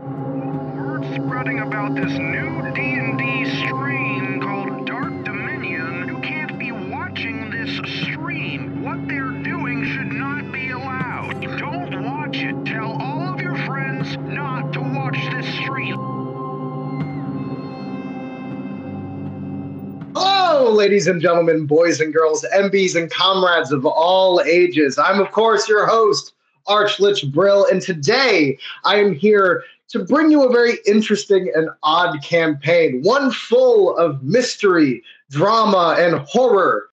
Word spreading about this new D&D stream called Dark Dominion. You can't be watching this stream. What they're doing should not be allowed. Don't watch it. Tell all of your friends not to watch this stream. Hello, ladies and gentlemen, boys and girls, MBs and comrades of all ages. I'm, of course, your host, Archlich Brill, and today I am here to bring you a very interesting and odd campaign, one full of mystery, drama, and horror.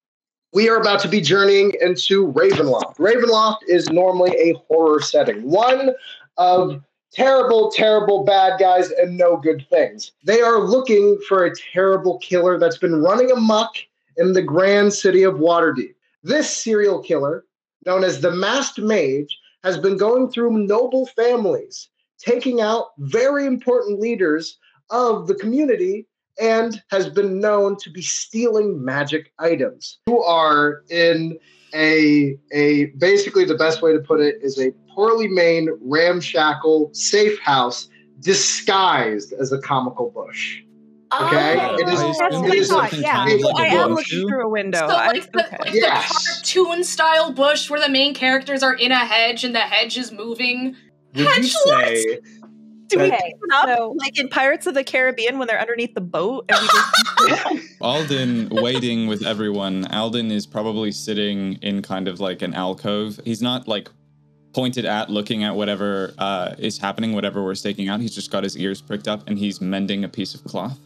We are about to be journeying into Ravenloft. Ravenloft is normally a horror setting, one of terrible, terrible bad guys and no good things. They are looking for a terrible killer that's been running amok in the grand city of Waterdeep. This serial killer, known as the Masked Mage, has been going through noble families, taking out very important leaders of the community, and has been known to be stealing magic items. You are in a basically the best way to put it is a poorly made, ramshackle safe house disguised as a comical bush. Okay, it is a yeah. I am looking through a window. So the cartoon style bush where the main characters are in a hedge and the hedge is moving. Would you say? Do we pick it up like in Pirates of the Caribbean when they're underneath the boat? And we just Alden waiting with everyone. Alden is probably sitting in kind of like an alcove. He's not like pointed at looking at whatever is happening, whatever we're staking out. He's just got his ears pricked up and he's mending a piece of cloth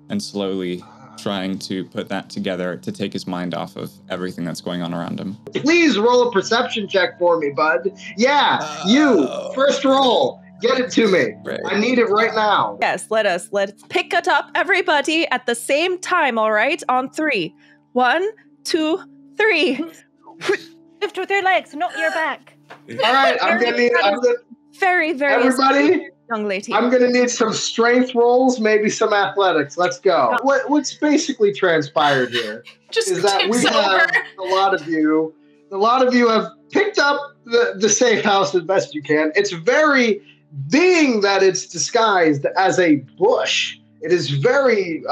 and slowly trying to put that together to take his mind off of everything that's going on around him. Please roll a perception check for me, bud. Yeah, you. First roll. Get it to me. Right. I need it right now. Yes, let's pick it up, everybody, at the same time, all right? On 3. 1, 2, 3. Lift with your legs, not your back. All right, I'm gonna very, very everybody, young lady. I'm gonna need some strength rolls, maybe some athletics. Let's go. What's basically transpired here is that we have a lot of you have picked up the safe house as best you can. It's very, being that it's disguised as a bush, it is very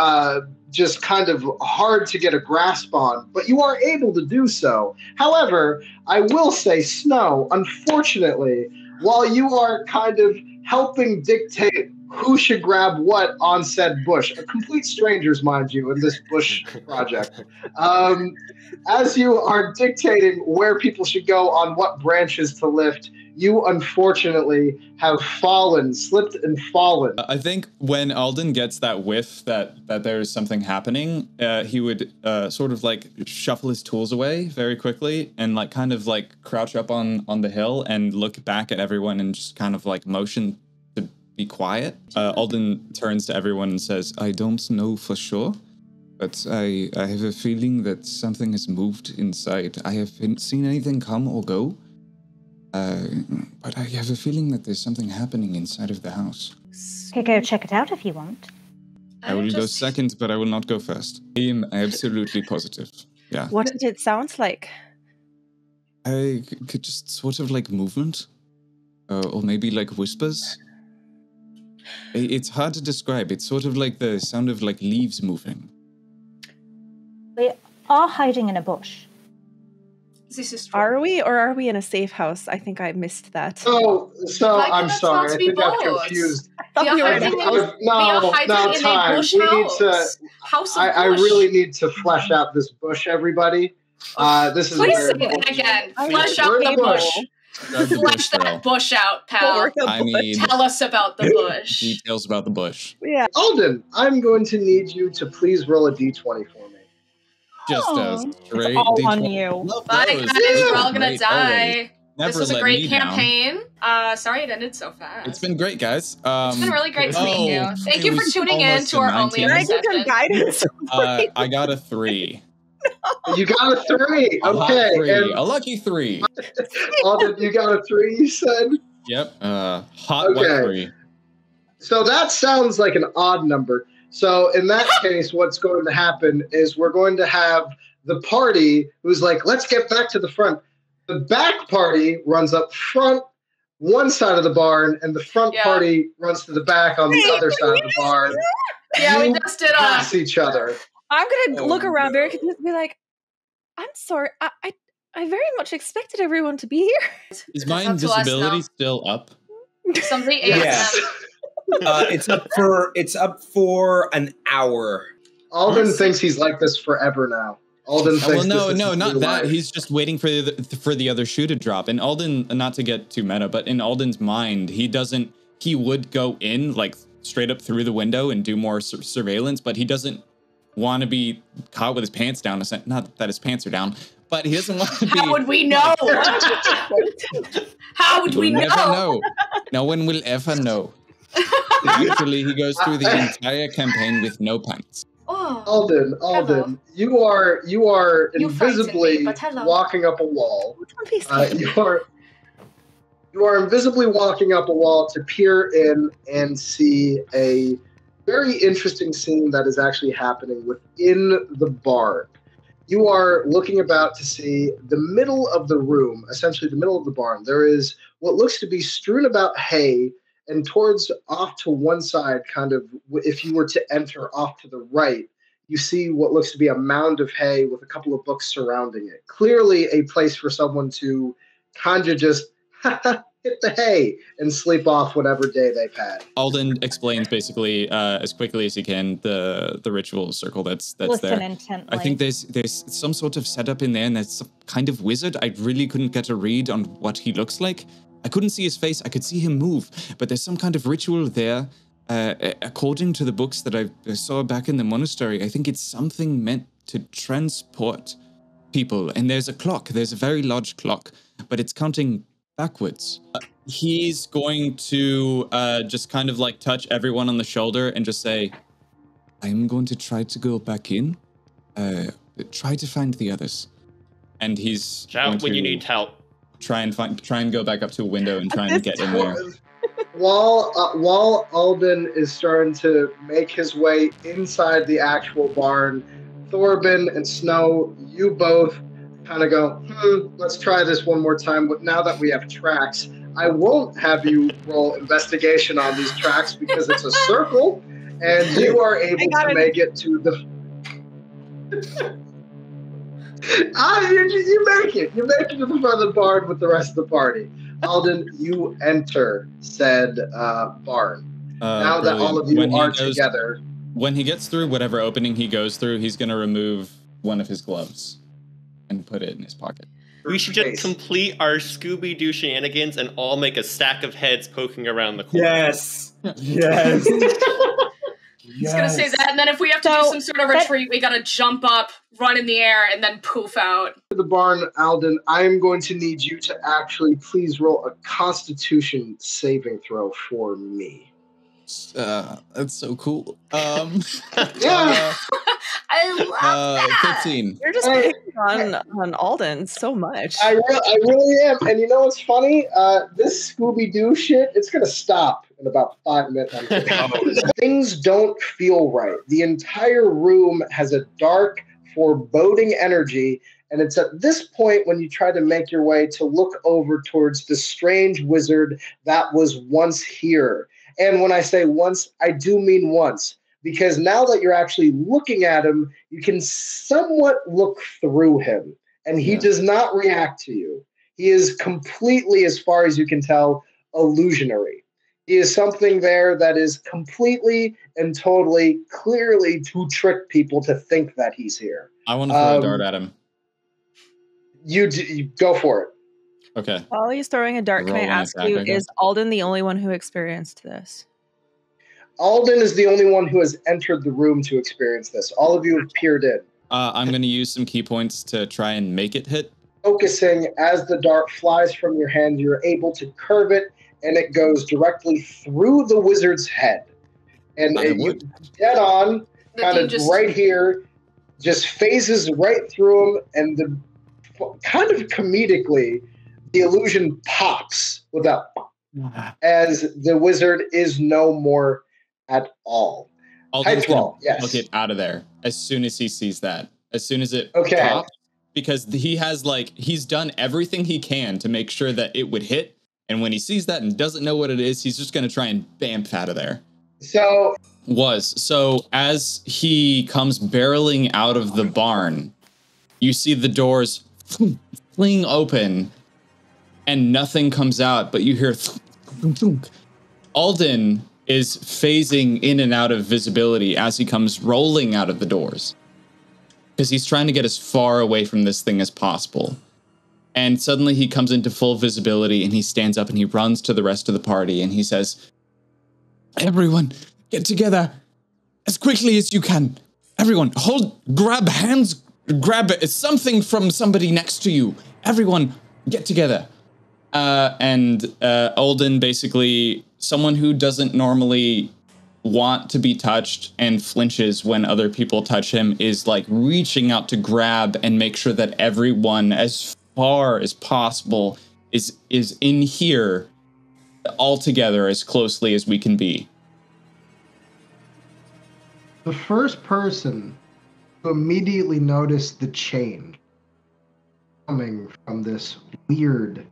just kind of hard to get a grasp on, but you are able to do so. However, I will say, Snow, unfortunately, while you are kind of helping dictate who should grab what on said bush, complete strangers, mind you, in this bush project, as you are dictating where people should go on what branches to lift, you unfortunately have slipped and fallen. I think when Alden gets that whiff that there's something happening, he would sort of like shuffle his tools away very quickly and like kind of like crouch up on the hill and look back at everyone and just kind of like motion to be quiet. Alden turns to everyone and says, I don't know for sure, but I have a feeling that something has moved inside. I haven't seen anything come or go. But I have a feeling that there's something happening inside of the house. Okay, go check it out if you want. I will go second, but I will not go first. I am absolutely positive. Yeah. What did it sound like? I could just sort of like movement, or maybe like whispers. It's hard to describe. It's sort of like the sound of like leaves moving. We are hiding in a bush. This is true. Are we, or are we in a safe house? I think I missed that. So I'm sorry. I think I'm confused. I really need to flesh out this bush, everybody. This is Please say that again. Flesh out the bush. Flesh that bush out, pal. I mean, tell us about the bush. Details about the bush. Yeah. Alden, I'm going to need you to please roll a d20 for me. Just a straight it's all D20. on you. Bye, guys. We're all gonna die. This was a great campaign. Sorry it ended so fast. It's been great, guys. It's been really great to meet you. Thank you for tuning in to our only session. Guidance. I got a 3. You got a 3. Okay. A lucky 3. Alden, you got a 3, you said? Yep. Hot luck 3. So that sounds like an odd number. So in that case, what's going to happen is we're going to have the party who's like, let's get back to the front. The back party runs up front, one side of the barn, and the front party runs to the back on the other side of the barn. Yeah, we just did pass each other. I'm gonna look around very confused and be like, I'm sorry, I very much expected everyone to be here. Is my invisibility still up? Something Yes. It's up for an hour. Alden thinks he's like this forever now. Alden thinks no, not that. He's just waiting for the other shoe to drop. And Alden, not to get too meta, but in Alden's mind, he would go in like straight up through the window and do more surveillance, but he doesn't want to be caught with his pants down. Not that his pants are down, but he doesn't want to be. How would we know? How would we know? No one will ever know. Actually, he goes through the entire campaign with no pants. Oh, Alden, you are invisibly walking up a wall. You are invisibly walking up a wall to peer in and see a very interesting scene that is actually happening within the barn. You are looking about to see the middle of the room, essentially the middle of the barn. There is what looks to be strewn about hay, and towards off to one side, kind of, if you were to enter off to the right, you see what looks to be a mound of hay with a couple of books surrounding it. Clearly a place for someone to kind of just hit the hay and sleep off whatever day they've had. Alden explains basically as quickly as he can the ritual circle that's Listen there. intently. I think there's some sort of setup in there, and there's some kind of wizard. I really couldn't get a read on what he looks like. I couldn't see his face. I could see him move, but there's some kind of ritual there. According to the books that I saw back in the monastery, I think it's something meant to transport people. And there's a clock. There's a very large clock, but it's counting backwards. He's going to just kind of like touch everyone on the shoulder and just say, I'm going to try to go back in. Try to find the others. And he's shout when you need help. Try and go back up to a window and try and get in there. While Alden is starting to make his way inside the actual barn, Thorben and Snow, you both kind of go, let's try this one more time. But now that we have tracks, I won't have you roll investigation on these tracks because it's a circle, and you are able to make it to the... you make it. You make it to the front of the barn with the rest of the party. Alden, you enter said barn. Now that all of you are together. When he gets through whatever opening he goes through, he's going to remove one of his gloves and put it in his pocket. We should just complete our Scooby-Doo shenanigans and all make a stack of heads poking around the corner. Yes. Yes. I was gonna say that, and then if we have to do some sort of retreat, we gotta jump up, run in the air, and then poof out. The barn, Alden, I'm going to need you to actually please roll a Constitution saving throw for me. That's so cool. Yeah. I love that. 15. You're just picking on Alden so much. I really am. And you know what's funny? This Scooby-Doo shit, it's going to stop in about 5 minutes. Things don't feel right. The entire room has a dark, foreboding energy. And it's at this point when you try to make your way to look over towards the strange wizard that was once here. And when I say once, I do mean once. Because now that you're actually looking at him, you can somewhat look through him. And he does not react to you. He is completely, as far as you can tell, illusionary. He is something there that is completely and totally, clearly to trick people to think that he's here. I want to throw a dart at him. You go for it. Okay. While he's throwing a dart, can I ask you, is Alden the only one who experienced this? Alden is the only one who has entered the room to experience this. All of you have peered in. I'm going to use some key points to try and make it hit. Focusing as the dart flies from your hand, you're able to curve it, and it goes directly through the wizard's head. And you dead on, kind of right here, just phases right through him, and kind of comedically, the illusion pops without, as the wizard is no more at all. Hythrall, yes. Look it out of there as soon as he sees that. As soon as it pops, because he has he's done everything he can to make sure that it would hit, And when he sees that and doesn't know what it is, he's just going to try and bamf out of there. So as he comes barreling out of the barn, you see the doors fling open and nothing comes out, but you hear Alden is phasing in and out of visibility as he comes rolling out of the doors, because he's trying to get as far away from this thing as possible. And suddenly he comes into full visibility and he stands up and he runs to the rest of the party and he says, "Everyone, get together as quickly as you can. Everyone, grab hands, grab something from somebody next to you. Everyone, get together." And Alden, basically someone who doesn't normally want to be touched and flinches when other people touch him, is like reaching out to grab and make sure that everyone, as far as possible, is in here all together as closely as we can be. The first person to immediately notice the change coming from this weird,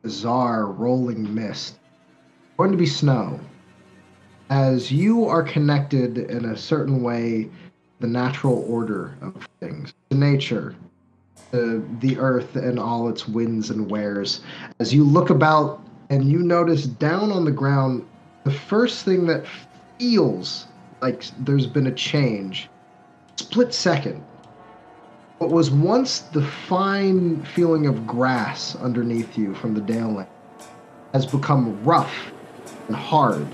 bizarre rolling mist is going to be Snow. As you are connected in a certain way, the natural order of things, to nature, to the earth and all its winds and wares. As you look about and you notice down on the ground, the first thing that feels like there's been a change, split second. What was once the fine feeling of grass underneath you from the Dale Land has become rough and hard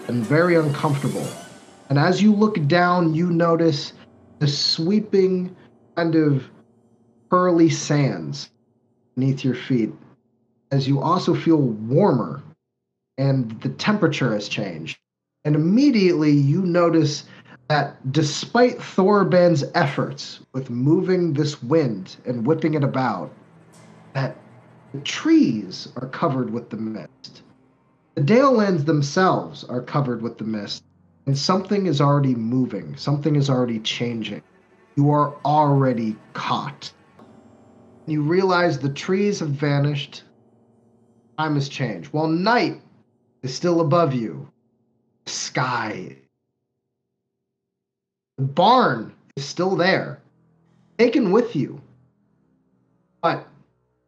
and very uncomfortable. And as you look down, you notice the sweeping kind of pearly sands beneath your feet, as you also feel warmer and the temperature has changed. And immediately you notice that despite Thorban's efforts with moving this wind and whipping it about, that the trees are covered with the mist. The Dale Lands themselves are covered with the mist, and something is already moving, something is already changing. You are already caught. You realize the trees have vanished, time has changed. While night is still above you, the sky, the barn is still there, taken with you, but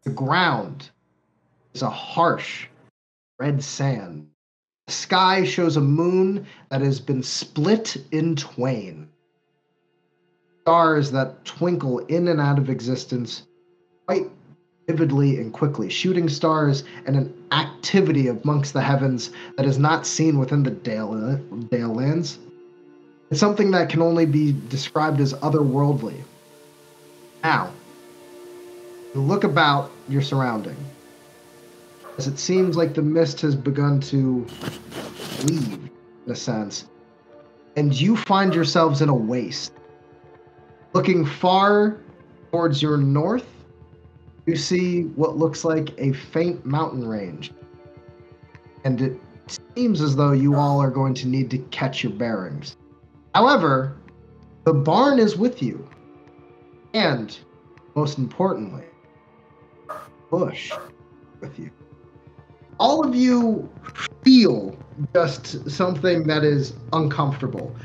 the ground is a harsh red sand. The sky shows a moon that has been split in twain. Stars that twinkle in and out of existence quite vividly and quickly. Shooting stars and an activity amongst the heavens that is not seen within the Dale Lands. It's something that can only be described as otherworldly. Now, you look about your surrounding, as it seems like the mist has begun to leave, in a sense, and you find yourselves in a waste. Looking far towards your north, you see what looks like a faint mountain range, and it seems as though you all are going to need to catch your bearings. However, the barn is with you, and most importantly, Bush with you. All of you feel just something that is uncomfortable.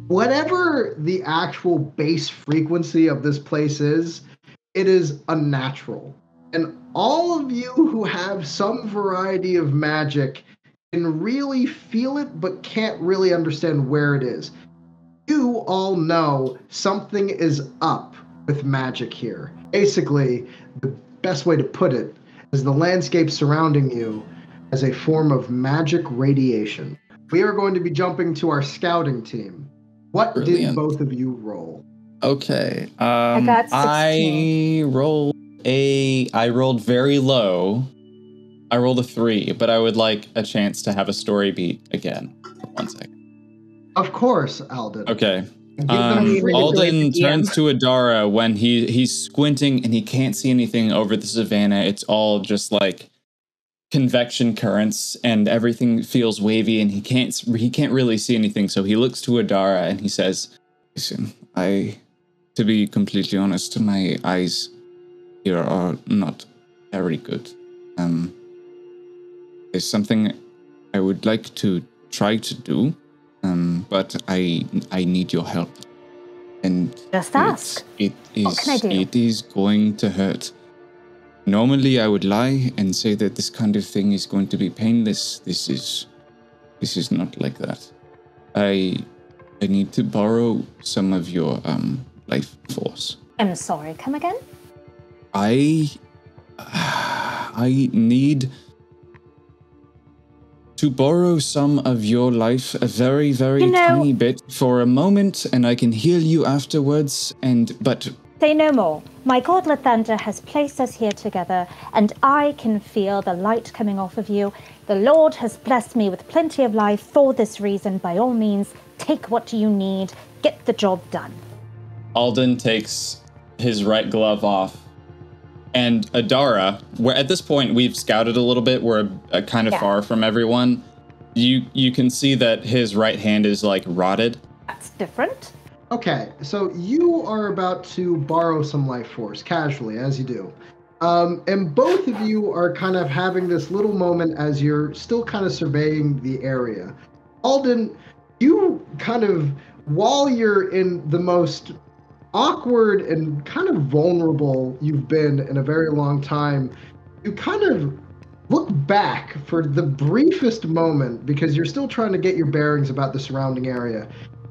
Whatever the actual base frequency of this place is, it is unnatural. And all of you who have some variety of magic can really feel it, but can't really understand where it is. You all know something is up with magic here. Basically, the best way to put it is the landscape surrounding you as a form of magic radiation. We are going to be jumping to our scouting team. What did both of you roll? Okay. I got 16. I rolled very low. I rolled a 3, but I would like a chance to have a story beat again. 1 second. Of course, Alden. Okay. Alden Alden turns to Adara when he's squinting and he can't see anything over the savannah. It's all just like convection currents and everything feels wavy and he can't really see anything. So he looks to Adara and he says, "Listen, to be completely honest, my eyes here are not very good. is something I would like to try to do, but I need your help. And Just ask. What can I do? It is going to hurt. Normally, I would lie and say that this kind of thing is going to be painless. This is not like that. I need to borrow some of your life force. I'm sorry, come again? I need to borrow some of your life, a very, very tiny bit, for a moment, and I can heal you afterwards. But say no more. My god Lathander has placed us here together, and I can feel the light coming off of you. The Lord has blessed me with plenty of life for this reason. By all means, take what you need. Get the job done. Alden takes his right glove off. And Adara, where at this point we've scouted a little bit, we're kind of far from everyone. You can see that his right hand is like rotted. That's different. Okay, so you are about to borrow some life force casually, as you do. And both of you are kind of having this little moment as you're still kind of surveying the area. Alden, you kind of, while you're in the most awkward and kind of vulnerable you've been in a very long time, you kind of look back for the briefest moment because you're still trying to get your bearings about the surrounding area.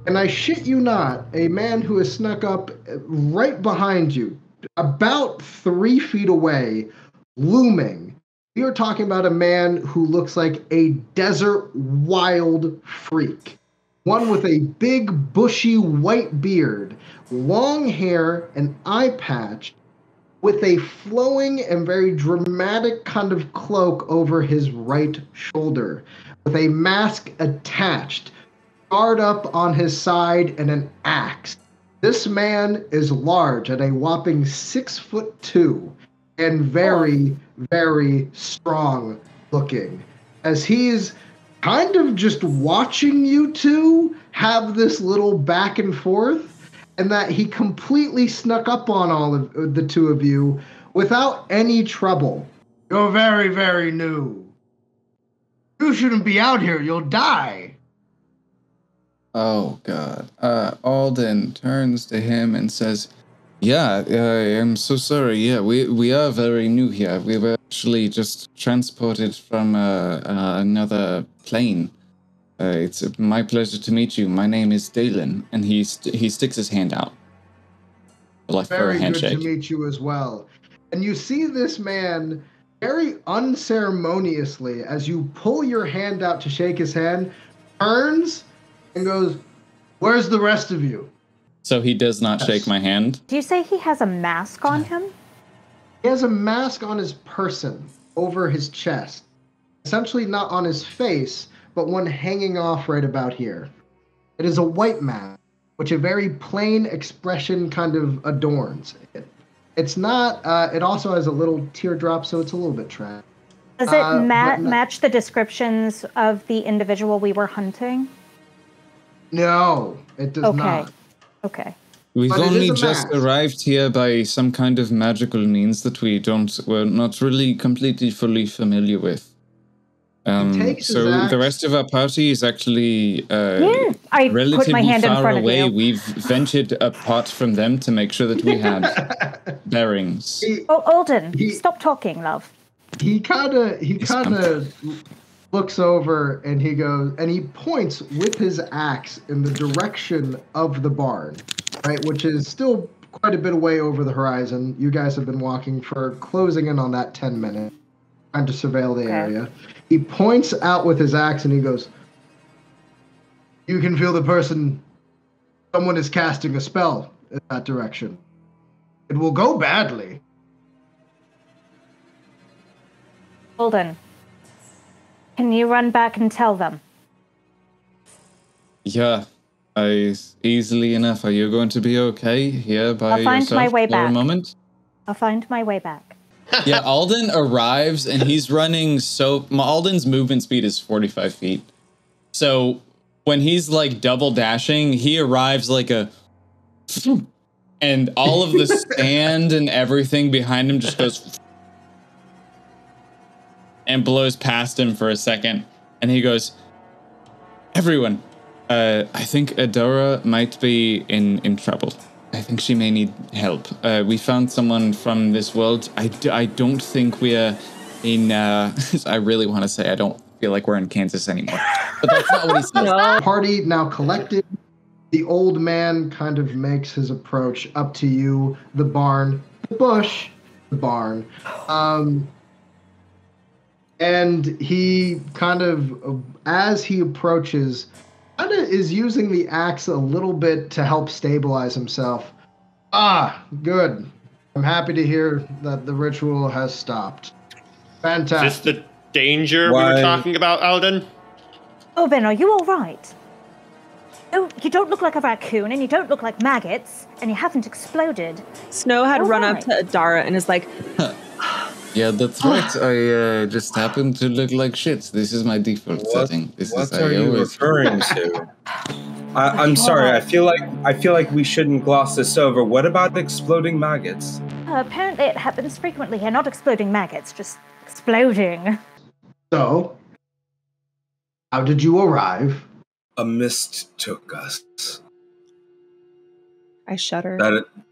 And I shit you not, a man who has snuck up right behind you, about 3 feet away, looming. We are talking about a man who looks like a desert wild freak. One with a big, bushy white beard, long hair, an eye patch, with a flowing and very dramatic kind of cloak over his right shoulder, with a mask attached, guard up on his side, and an axe. This man is large at a whopping 6'2" and very, very strong looking, as he's kind of just watching you two have this little back and forth, and that he completely snuck up on all of the two of you without any trouble. You're very, very new. You shouldn't be out here. You'll die. Oh, God. Alden turns to him and says, yeah, I'm so sorry. Yeah, we are very new here. We were actually just transported from another plane. It's my pleasure to meet you. My name is Dalen. And he sticks his hand out. Like for a handshake. Very good to meet you as well. And you see this man very unceremoniously, as you pull your hand out to shake his hand, turns and goes, "Where's the rest of you?" So he does not shake my hand? Do you say he has a mask on him? He has a mask on his person, over his chest. Essentially not on his face, but one hanging off right about here. It is a white mask, which a very plain expression kind of adorns it. It's not, it also has a little teardrop, so it's a little bit trash. Does it match the descriptions of the individual we were hunting? No, it does not. Okay. We've only just arrived here by some kind of magical means that we're not really completely fully familiar with. So the rest of our party is actually I relatively put my hand in far front away. of you. We've ventured apart from them to make sure that we had bearings. Alden, stop talking, love. He kind of looks over and he goes, and he points with his axe in the direction of the barn, right, which is still quite a bit away over the horizon. You guys have been walking for closing in on that 10 minutes, trying to surveil the area. He points out with his axe and he goes, "You can feel the person, someone is casting a spell in that direction. It will go badly." Alden, can you run back and tell them? Yeah, easily enough. Are you going to be okay here by I'll find yourself my way for back. a moment? I'll find my way back. Yeah, Alden arrives and he's running Alden's movement speed is 45 feet. So when he's like double dashing, he arrives like and all of the sand and everything behind him just goes. and blows past him for a second. And he goes, everyone, I think Adora might be in trouble. I think she may need help. We found someone from this world. I don't think we're in... I really want to say I don't feel like we're in Kansas anymore. But that's not what he says. Party now collected. The old man kind of makes his approach up to you, the barn, the bush, the barn. And he kind of, as he approaches, kind of is using the axe a little bit to help stabilize himself. Ah, good. I'm happy to hear that the ritual has stopped. Fantastic. Is this the danger we were talking about, Alden? Oh, Ben, are you all right? Oh, you don't look like a raccoon, and you don't look like maggots, and you haven't exploded. Snow had run up to Adara and is like, yeah, that's right. I just happen to look like shit. This is my default setting. What are you referring to? I'm sorry. I feel like we shouldn't gloss this over. What about exploding maggots? Apparently it happens frequently here. Not exploding maggots, just exploding. So, how did you arrive? A mist took us. I shudder.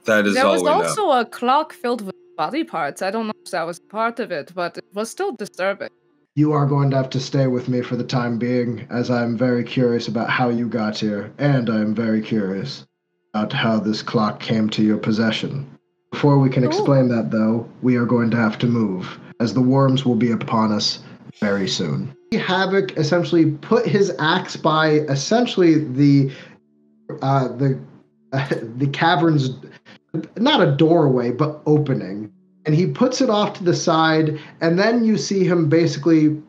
That is There all was we know. also a clock filled with body parts. I don't know if that was part of it, but it was still disturbing. You are going to have to stay with me for the time being, as I'm very curious about how you got here, and I'm very curious about how this clock came to your possession. Before we can explain that, though, we are going to have to move, as the worms will be upon us very soon. Havoc essentially put his axe by essentially the cavern's, not a doorway, but opening. And he puts it off to the side, and then you see him basically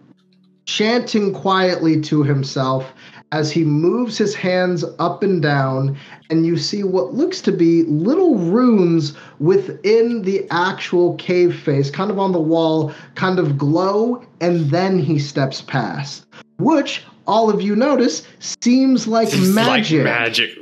chanting quietly to himself as he moves his hands up and down, and you see what looks to be little runes within the actual cave face, kind of on the wall, kind of glow, and then he steps past, which all of you notice seems like magic.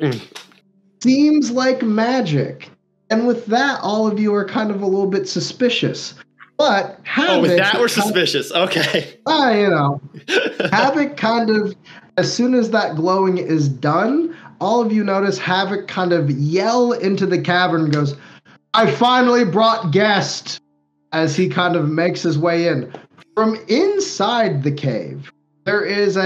Seems like magic. And with that, all of you are kind of a little bit suspicious. But Havoc... with that we're suspicious. Okay. Havoc kind of, as soon as that glowing is done, all of you notice Havoc kind of yell into the cavern and goes, I finally brought guest, as he kind of makes his way in. From inside the cave, there is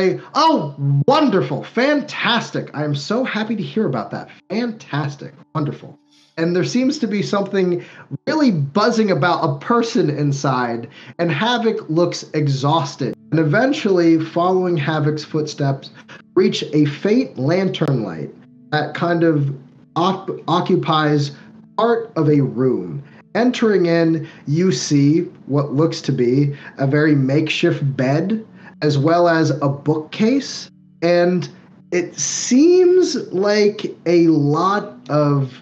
wonderful, fantastic. I am so happy to hear about that. Fantastic, wonderful. And there seems to be something really buzzing about a person inside, and Havoc looks exhausted. And eventually, following Havoc's footsteps, reach a faint lantern light that kind of occupies part of a room. Entering in, you see what looks to be a very makeshift bed, as well as a bookcase. And it seems like a lot of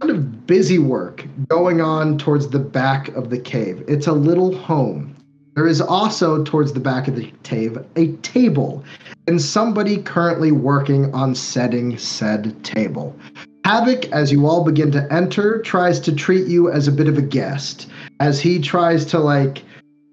kind of busy work going on towards the back of the cave. It's a little home. There is also towards the back of the cave a table, and somebody currently working on setting said table. Havoc, as you all begin to enter, tries to treat you as a bit of a guest, as he tries to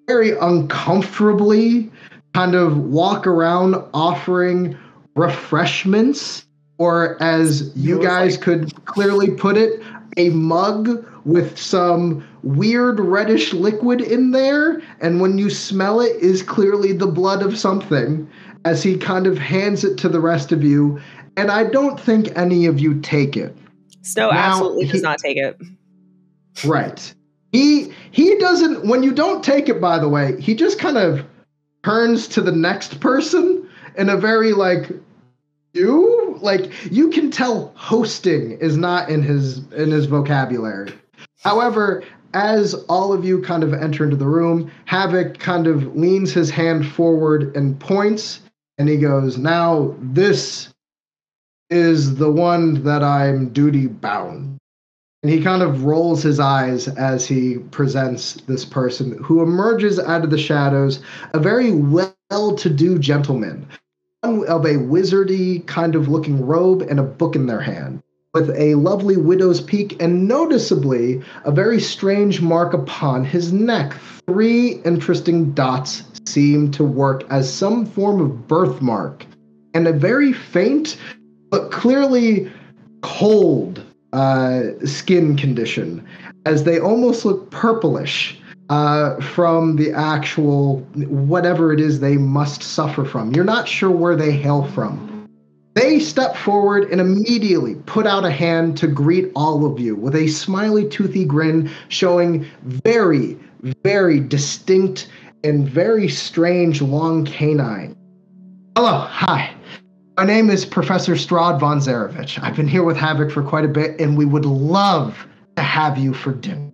very uncomfortably kind of walk around offering refreshments, or as you guys could clearly put it, a mug with some weird reddish liquid in there, and when you smell it is clearly the blood of something, as he kind of hands it to the rest of you, and I don't think any of you take it. Snow absolutely does not take it. Right. He doesn't, when you don't take it, by the way, he just kind of turns to the next person in a very you can tell hosting is not in his vocabulary. However, as all of you kind of enter into the room, Havoc kind of leans his hand forward and points, and he goes, now this is the one that I'm duty bound. And he kind of rolls his eyes as he presents this person who emerges out of the shadows, a very well-to-do gentleman, of a wizardy kind of looking robe and a book in their hand. with a lovely widow's peak and noticeably a very strange mark upon his neck. 3 interesting dots seem to work as some form of birthmark, and a very faint but clearly cold skin condition, as they almost look purplish from the actual whatever it is they must suffer from. You're not sure where they hail from. They step forward and immediately put out a hand to greet all of you with a smiley, toothy grin showing very, very distinct and very strange long canine. Hello, hi. My name is Professor Strahd von Zarevich. I've been here with Havoc for quite a bit, and we would love to have you for dinner.